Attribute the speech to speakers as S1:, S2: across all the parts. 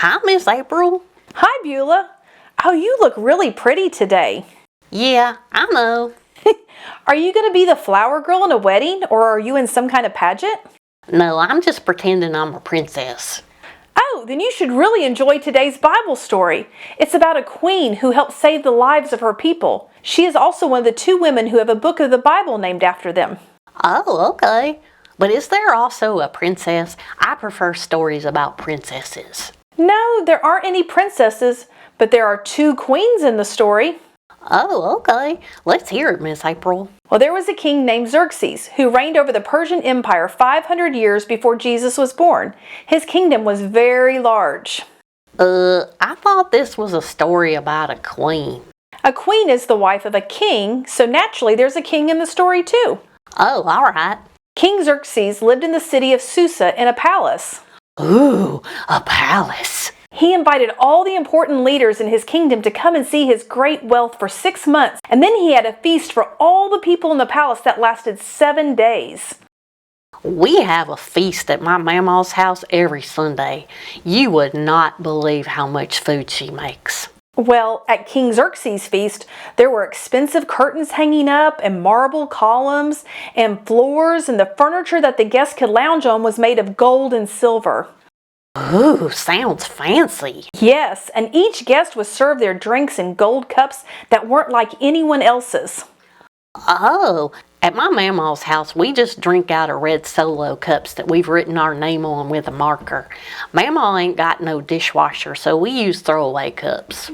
S1: Hi, Miss April.
S2: Hi, Beulah. Oh, you look really pretty today.
S1: Yeah, I know.
S2: Are you going to be the flower girl in a wedding, or are you in some kind of pageant?
S1: No, I'm just pretending I'm a princess.
S2: Oh, then you should really enjoy today's Bible story. It's about a queen who helped save the lives of her people. She is also one of the 2 women who have a book of the Bible named after them.
S1: Oh, okay. But is there also a princess? I prefer stories about princesses.
S2: No, there aren't any princesses, but there are 2 queens in the story.
S1: Oh, okay. Let's hear it, Miss April.
S2: Well, there was a king named Xerxes who reigned over the Persian Empire 500 years before Jesus was born. His kingdom was very large.
S1: I thought this was a story about a queen.
S2: A queen is the wife of a king, so naturally there's a king in the story too.
S1: Oh, all right.
S2: King Xerxes lived in the city of Susa in a palace.
S1: Ooh, a palace.
S2: He invited all the important leaders in his kingdom to come and see his great wealth for 6 months, and then he had a feast for all the people in the palace that lasted 7 days.
S1: We have a feast at my mama's house every Sunday. You would not believe how much food she makes.
S2: Well, at King Xerxes' feast, there were expensive curtains hanging up and marble columns and floors, and the furniture that the guests could lounge on was made of gold and silver.
S1: Ooh, sounds fancy.
S2: Yes, and each guest was served their drinks in gold cups that weren't like anyone else's.
S1: Oh, at my mama's house, we just drink out of red Solo cups that we've written our name on with a marker. Mama ain't got no dishwasher, so we use throwaway cups.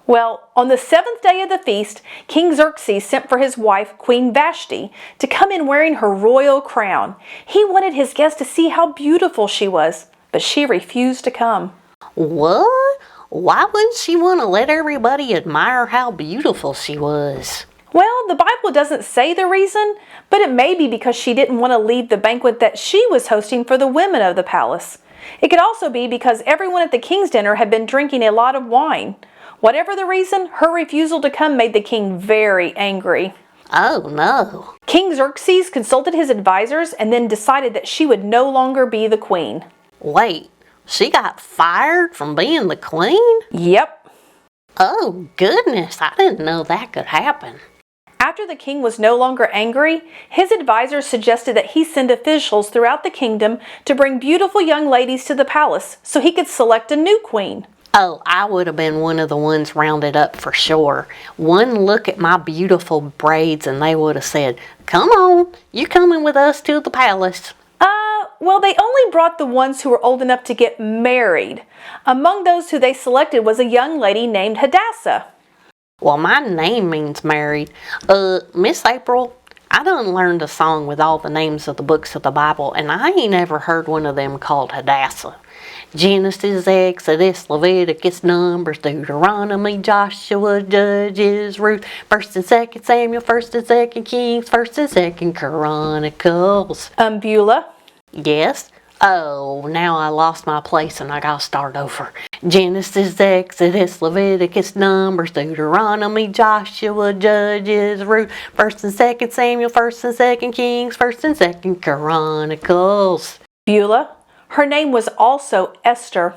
S2: Well, on the 7th day of the feast, King Xerxes sent for his wife, Queen Vashti, to come in wearing her royal crown. He wanted his guests to see how beautiful she was, but she refused to come.
S1: What? Why wouldn't she want to let everybody admire how beautiful she was?
S2: Well, the Bible doesn't say the reason, but it may be because she didn't want to leave the banquet that she was hosting for the women of the palace. It could also be because everyone at the king's dinner had been drinking a lot of wine. Whatever the reason, her refusal to come made the king very angry.
S1: Oh, no.
S2: King Xerxes consulted his advisors and then decided that she would no longer be the queen.
S1: Wait, she got fired from being the queen?
S2: Yep.
S1: Oh, goodness, I didn't know that could happen.
S2: After the king was no longer angry, his advisors suggested that he send officials throughout the kingdom to bring beautiful young ladies to the palace so he could select a new queen.
S1: Oh, I would have been one of the ones rounded up for sure. One look at my beautiful braids and they would have said, "Come on, you coming with us to the palace."
S2: Well, they only brought the ones who were old enough to get married. Among those who they selected was a young lady named Hadassah.
S1: Well, my name means married. Miss April, I done learned a song with all the names of the books of the Bible, and I ain't ever heard one of them called Hadassah. Genesis, Exodus, Leviticus, Numbers, Deuteronomy, Joshua, Judges, Ruth, 1st and 2nd Samuel, 1st and 2nd Kings, 1st and 2nd Chronicles.
S2: Beulah?
S1: Yes? Oh, now I lost my place and I gotta start over. Genesis, Exodus, Leviticus, Numbers, Deuteronomy, Joshua, Judges, Ruth, 1st and 2nd Samuel, 1st and 2nd Kings, 1st and 2nd Chronicles.
S2: Beulah? Her name was also Esther.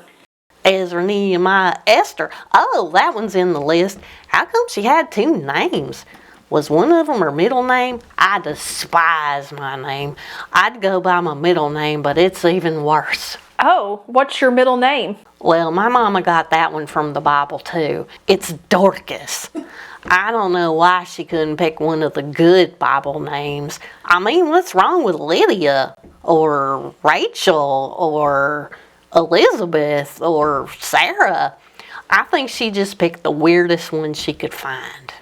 S1: Ezra, Nehemiah, Esther. Oh, that one's in the list. How come she had 2 names? Was one of them her middle name? I despise my name. I'd go by my middle name, but it's even worse.
S2: Oh, what's your middle name?
S1: Well, my mama got that one from the Bible too. It's Dorcas. I don't know why she couldn't pick one of the good Bible names. I mean, what's wrong with Lydia or Rachel or Elizabeth or Sarah? I think she just picked the weirdest one she could find.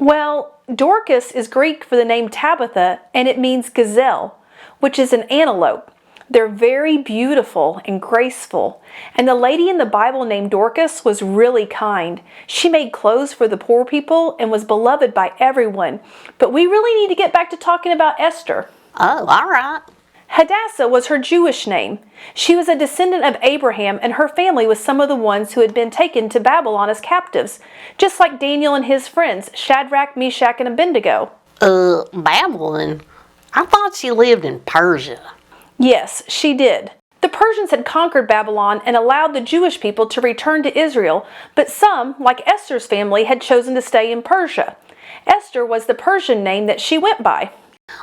S2: Well, Dorcas is Greek for the name Tabitha, and it means gazelle, which is an antelope. They're very beautiful and graceful, and the lady in the Bible named Dorcas was really kind. She made clothes for the poor people and was beloved by everyone. But we really need to get back to talking about Esther.
S1: Oh, all right.
S2: Hadassah was her Jewish name. She was a descendant of Abraham, and her family was some of the ones who had been taken to Babylon as captives, just like Daniel and his friends, Shadrach, Meshach, and Abednego.
S1: Babylon? I thought she lived in Persia.
S2: Yes, she did. The Persians had conquered Babylon and allowed the Jewish people to return to Israel, but some, like Esther's family, had chosen to stay in Persia. Esther was the Persian name that she went by.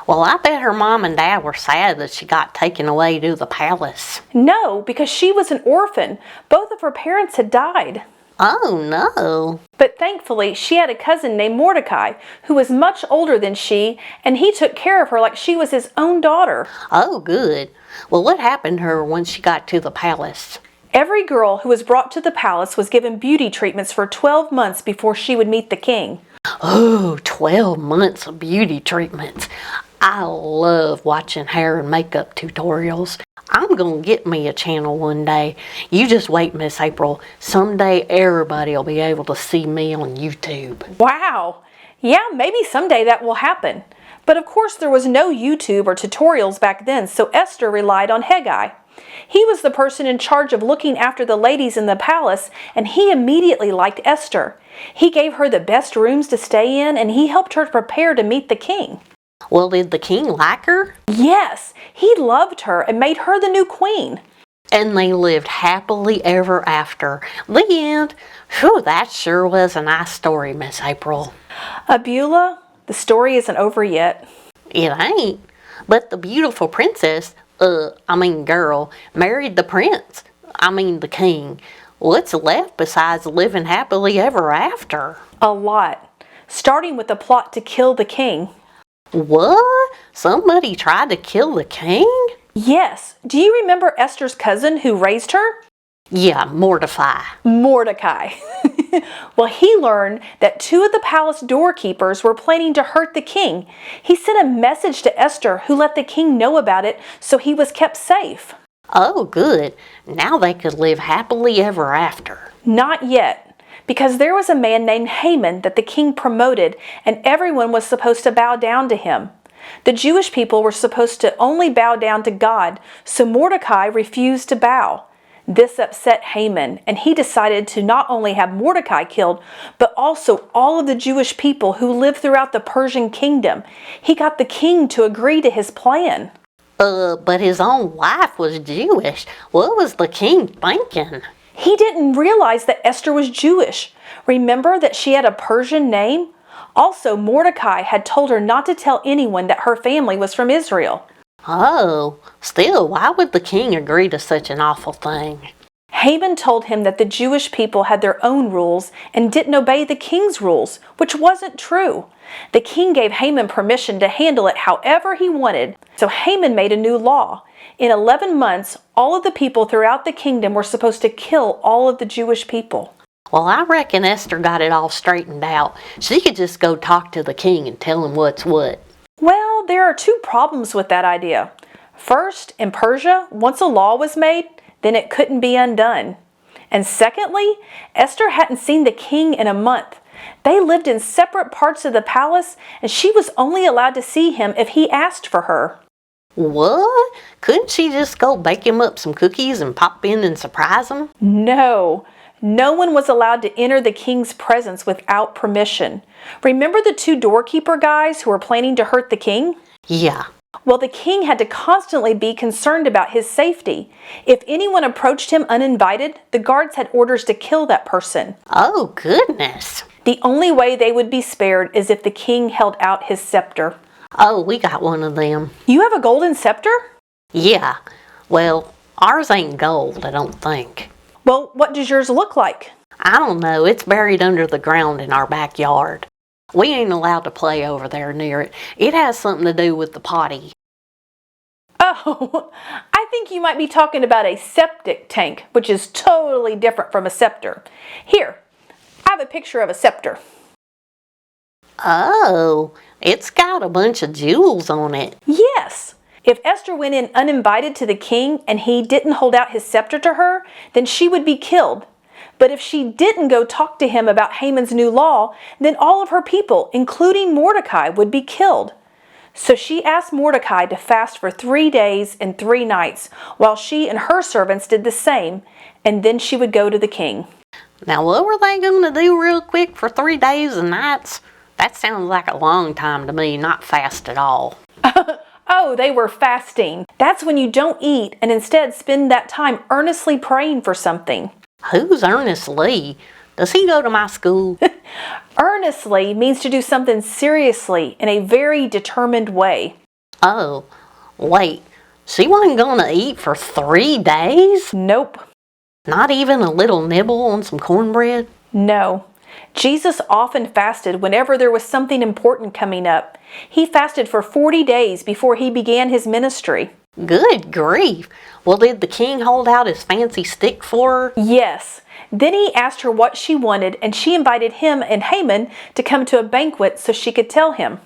S1: Well, I bet her mom and dad were sad that she got taken away to the palace.
S2: No, because she was an orphan. Both of her parents had died.
S1: Oh, no.
S2: But thankfully, she had a cousin named Mordecai, who was much older than she, and he took care of her like she was his own daughter.
S1: Oh, good. Well, what happened to her when she got to the palace?
S2: Every girl who was brought to the palace was given beauty treatments for 12 months before she would meet the king.
S1: Oh, 12 months of beauty treatments. I love watching hair and makeup tutorials. I'm going to get me a channel one day. You just wait, Miss April. Someday everybody will be able to see me on YouTube.
S2: Wow! Yeah, maybe someday that will happen. But of course there was no YouTube or tutorials back then, so Esther relied on Hegai. He was the person in charge of looking after the ladies in the palace, and he immediately liked Esther. He gave her the best rooms to stay in, and he helped her prepare to meet the king.
S1: Well, did the king like her?
S2: Yes, he loved her and made her the new queen.
S1: And they lived happily ever after. The end. Whew, that sure was a nice story, Miss April.
S2: Beulah, the story isn't over yet.
S1: It ain't. But the beautiful princess, girl, married the prince. The king. What's left besides living happily ever after?
S2: A lot. Starting with the plot to kill the king.
S1: What? Somebody tried to kill the king?
S2: Yes. Do you remember Esther's cousin who raised her?
S1: Yeah, Mordecai.
S2: Mordecai. Well, he learned that 2 of the palace doorkeepers were planning to hurt the king. He sent a message to Esther, who let the king know about it, so he was kept safe.
S1: Oh, good. Now they could live happily ever after.
S2: Not yet. Because there was a man named Haman that the king promoted, and everyone was supposed to bow down to him. The Jewish people were supposed to only bow down to God, so Mordecai refused to bow. This upset Haman, and he decided to not only have Mordecai killed, but also all of the Jewish people who lived throughout the Persian kingdom. He got the king to agree to his plan.
S1: But his own wife was Jewish. What was the king thinking?
S2: He didn't realize that Esther was Jewish. Remember that she had a Persian name? Also, Mordecai had told her not to tell anyone that her family was from Israel.
S1: Oh, still, why would the king agree to such an awful thing?
S2: Haman told him that the Jewish people had their own rules and didn't obey the king's rules, which wasn't true. The king gave Haman permission to handle it however he wanted, so Haman made a new law. In 11 months, all of the people throughout the kingdom were supposed to kill all of the Jewish people.
S1: Well, I reckon Esther got it all straightened out. She could just go talk to the king and tell him what's what.
S2: Well, there are 2 problems with that idea. First, in Persia, once a law was made, then it couldn't be undone. And secondly, Esther hadn't seen the king in a month. They lived in separate parts of the palace, and she was only allowed to see him if he asked for her.
S1: What? Couldn't she just go bake him up some cookies and pop in and surprise him?
S2: No. No one was allowed to enter the king's presence without permission. Remember the 2 doorkeeper guys who were planning to hurt the king?
S1: Yeah.
S2: Well, the king had to constantly be concerned about his safety. If anyone approached him uninvited, the guards had orders to kill that person.
S1: Oh, goodness.
S2: The only way they would be spared is if the king held out his scepter.
S1: Oh, we got one of them.
S2: You have a golden scepter?
S1: Yeah. Well, ours ain't gold, I don't think.
S2: Well, what does yours look like?
S1: I don't know. It's buried under the ground in our backyard. We ain't allowed to play over there near it. It has something to do with the potty.
S2: Oh, I think you might be talking about a septic tank, which is totally different from a scepter. Here, I have a picture of a scepter.
S1: Oh, it's got a bunch of jewels on it.
S2: Yes. If Esther went in uninvited to the king and he didn't hold out his scepter to her, then she would be killed. But if she didn't go talk to him about Haman's new law, then all of her people, including Mordecai, would be killed. So she asked Mordecai to fast for 3 days and 3 nights, while she and her servants did the same, and then she would go to the king.
S1: Now, what were they going to do real quick for 3 days and nights? That sounds like a long time to me, not fast at all.
S2: Oh, Oh, they were fasting. That's when you don't eat and instead spend that time earnestly praying for something.
S1: Who's Ernest Lee? Does he go to my school?
S2: Earnestly means to do something seriously in a very determined way.
S1: Oh, wait. She wasn't gonna eat for 3 days?
S2: Nope.
S1: Not even a little nibble on some cornbread?
S2: No. Jesus often fasted whenever there was something important coming up. He fasted for 40 days before he began his ministry.
S1: Good grief. Well, did the king hold out his fancy stick for her?
S2: Yes. Then he asked her what she wanted, and she invited him and Haman to come to a banquet so she could tell him.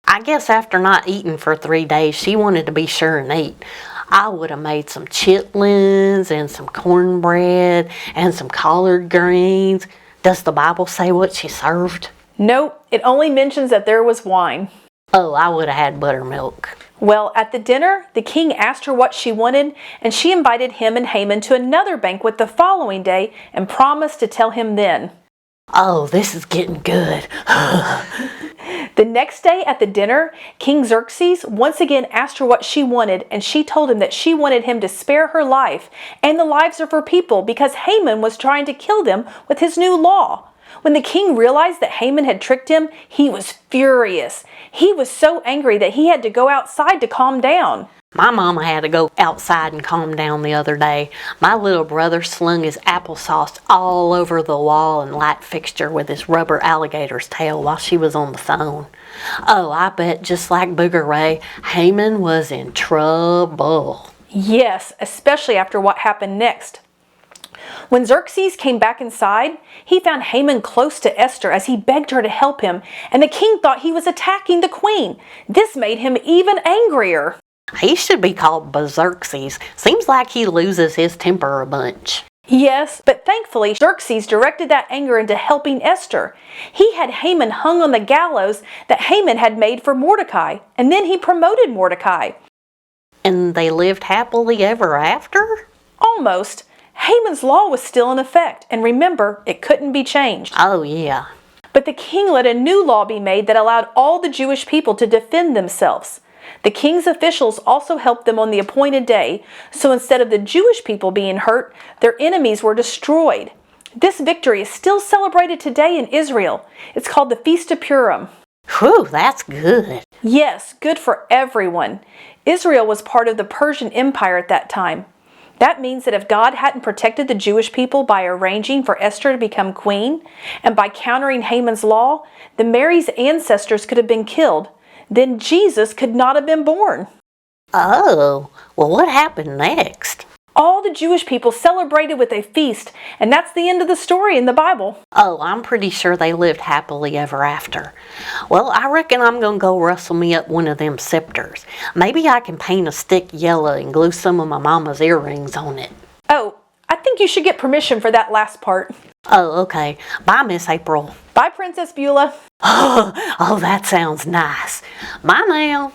S1: I guess after not eating for 3 days, she wanted to be sure and eat. I would have made some chitlins and some cornbread and some collard greens. Does the Bible say what she served?
S2: Nope, it only mentions that there was wine.
S1: Oh, I would have had buttermilk.
S2: Well, at the dinner, the king asked her what she wanted, and she invited him and Haman to another banquet the following day and promised to tell him then.
S1: Oh, this is getting good.
S2: The next day at the dinner, King Xerxes once again asked her what she wanted, and she told him that she wanted him to spare her life and the lives of her people because Haman was trying to kill them with his new law. When the king realized that Haman had tricked him, he was furious. He was so angry that he had to go outside to calm down.
S1: My mama had to go outside and calm down the other day. My little brother slung his applesauce all over the wall and light fixture with his rubber alligator's tail while she was on the phone. Oh, I bet just like Booger Ray, Haman was in trouble.
S2: Yes, especially after what happened next. When Xerxes came back inside, he found Haman close to Esther as he begged her to help him, and the king thought he was attacking the queen. This made him even angrier.
S1: He should be called Xerxes. Seems like he loses his temper a bunch.
S2: Yes, but thankfully Xerxes directed that anger into helping Esther. He had Haman hung on the gallows that Haman had made for Mordecai, and then he promoted Mordecai.
S1: And they lived happily ever after?
S2: Almost. Haman's law was still in effect, and remember, it couldn't be changed.
S1: Oh, yeah.
S2: But the king let a new law be made that allowed all the Jewish people to defend themselves. The king's officials also helped them on the appointed day, so instead of the Jewish people being hurt, their enemies were destroyed. This victory is still celebrated today in Israel. It's called the Feast of Purim.
S1: Whew, that's good.
S2: Yes, good for everyone. Israel was part of the Persian Empire at that time. That means that if God hadn't protected the Jewish people by arranging for Esther to become queen, and by countering Haman's law, then Mary's ancestors could have been killed. Then Jesus could not have been born.
S1: Oh, well, what happened next?
S2: All the Jewish people celebrated with a feast, and that's the end of the story in the Bible.
S1: Oh, I'm pretty sure they lived happily ever after. Well, I reckon I'm gonna go rustle me up one of them scepters. Maybe I can paint a stick yellow and glue some of my mama's earrings on it.
S2: Oh, I think you should get permission for that last part.
S1: Oh, okay. Bye, Miss April.
S2: Bye, Princess Beulah.
S1: Oh, that sounds nice. Bye now.